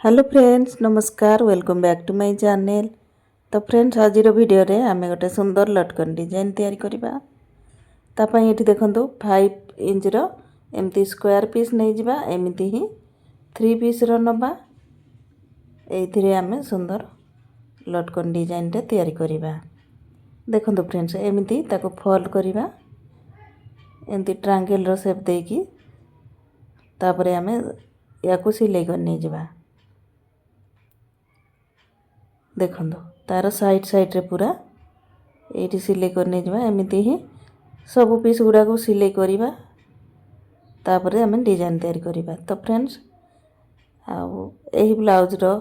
Hello friends नमस्कार welcome back to my channel. तो friends आज वीडियो रे आम गोटे सुंदर लटकन डिजाइन तैयारी करबा। तापाई ये देखंतु 5 इंच रो एमती स्क्वायर पीस नहीं जिबा एमती ही 3 पीस रो नबा। एथिरे आमे सुंदर लटकन डिजाइन रे तैयारी करबा। देखंतु फ्रेंड्स एमती ताको फोल्ड करबा एमती ट्रायंगल रो शेप देकी तापरे आमे याकू सिलाई करने जिबा। देखो तार साइड साइड रे पूरा ये सिलाई करने जावा एमती ही सब पीस गुड़ा को सिलाई करवा तापरे आम डिजाइन तैयारी करवा। तो फ्रेंड्स यही ब्लाउज रो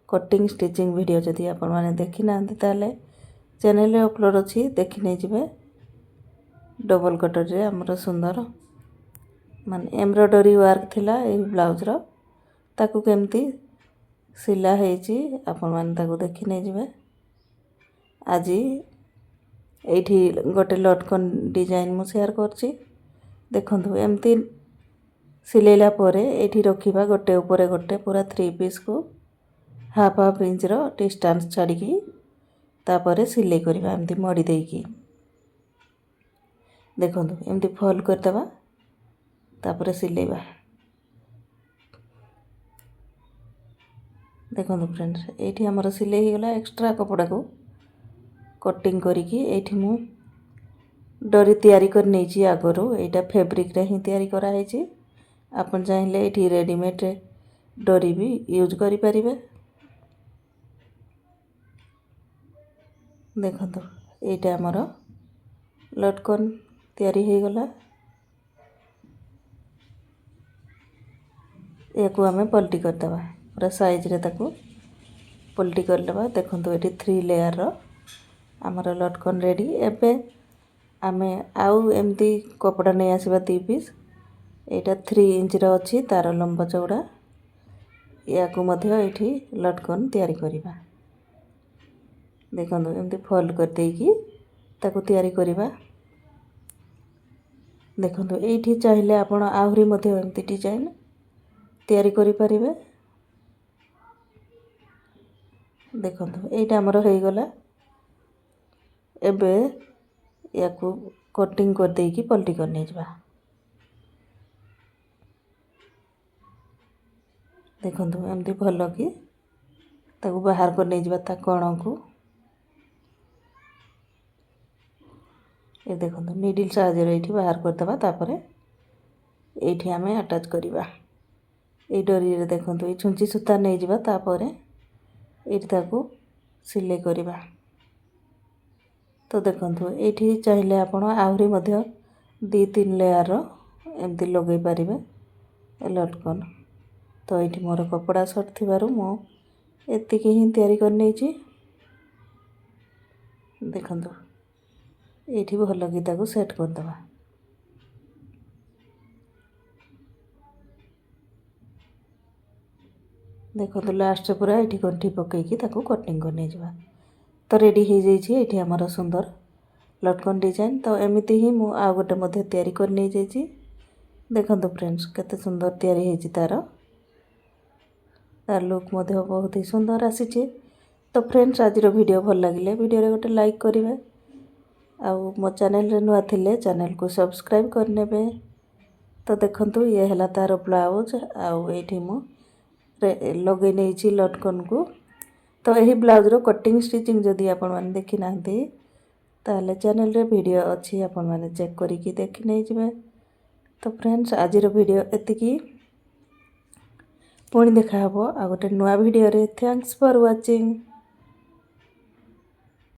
कटिंग स्टिचिंग वीडियो जदि आपण माने देखि ना ताले चैनल रे अपलोड अछि देखि नै जिवे। डबल कटर रे हमर सुंदर माने एम्ब्रॉयडरी वर्क थिला एही ब्लाउज रो ताकू केमती सिला हेची आपण माने ताकू देखि नै जिवे। आज एठी गोटे लटकन डिजाइन मु शेयर करछि। देखंतु एमती सिलेला परे एठी रखिबा गोटे ऊपर गोटे पूरा 3 पीस को हाफ हाफ इंच रो डिस्टेंस छाडी की तापरे सिलाई करबा एमती मडी देकी। देखंतु एमती फोल्ड कर दबा तापरे सिलेबा। देखो फ्रेंड्स ये आमर सिलाई हो गला। एक्स्ट्रा कपड़ा को कटिंग करिकी एठी मु डोरी तैयारी कर नेची आगरो एटा फैब्रिक रे ही तैयारी करा हेची। आपन चाहिले एठी रेडीमेड डोरी भी यूज करि परिबे। देखो एटा आमर लटकन तैयारी हो गला। याकू आमे पलटी कर दबा पूरा साइज रे ताकू पलटी कर लेबा। देखंतु एठी 3 लेयर रो आमर लटकन रेडी। एबे आमे आउ एमती कपड़ा नै आसीबा 2 पीस एटा 3 इंच रो अछि तार लंबा चौड़ा। याकू मध्य एठी लटकन तैयारी करिबा। देखंतु एमती फोल्ड कर देकी ताकू तैयारी करिबा। देखंतु एठी चाहिले आपण आहुरी मध्य एमती डिजाइन तैयारी करि परिबे। देखंतु एटा हमर होई गला। एबे याकू कटिंग कर देकी पलटी कर नै जबा। देखंतु एमती भलो की ताकू बाहर कर नै जबा ता कोण को। ए देखंतु नीडल साहाय्य रे एठी बाहर कर दबा तापरे एठी हमें अटैच करिबा। ए डोरी रे देखंतु ए छुंची सूता नै जबा तापरे एठी ताकू सिलाई करिबा। तो देखंतु एठी चाहिले आपण आहुरी मध्य 2-3 लेयर रो एमती लगै परिबे लटकन। तो एठी मोर कपड़ा शॉर्ट थिबारु मो एतिकी ही तैयारी कर नेची। देखंतु एठी भलो की ताकू सेट कर दबा। देखो लास्ट पूरा ये गंठी पकईकी ताकू कटिंग कर जबा। तो रेडी हो जाइए ये आमर सुंदर लटकन डिजाइन। तो एमती ही मु आ गोटे मध्य तैयारी कर नहीं जाइए। देखो फ्रेंड्स केते सुंदर तैयारी होइछि तार लुक मध्य बहुत ही सुंदर आसीछि। तो फ्रेंड्स आज वीडियो भल लगिले वीडियो रे गोटे लाइक करिवे। आउ मो चैनल रे नुआ थिले चैनल को सब्सक्राइब करनेबे। तो देखंतु ये हला तार ब्लाउज आउ एठी मु लगे नहीं लटकन को। तो यही ब्लाउज रो कटिंग स्टिचिंग जदि आपण माने देखि नांती ताले चैनल रे वीडियो अछि आपण माने चेक करिकि देखि नै जिवे। तो फ्रेंड्स आज वीडियो एतिकी पुणी देखा हबो आ गोटे नुआ वीडियो रे। Thanks for watching.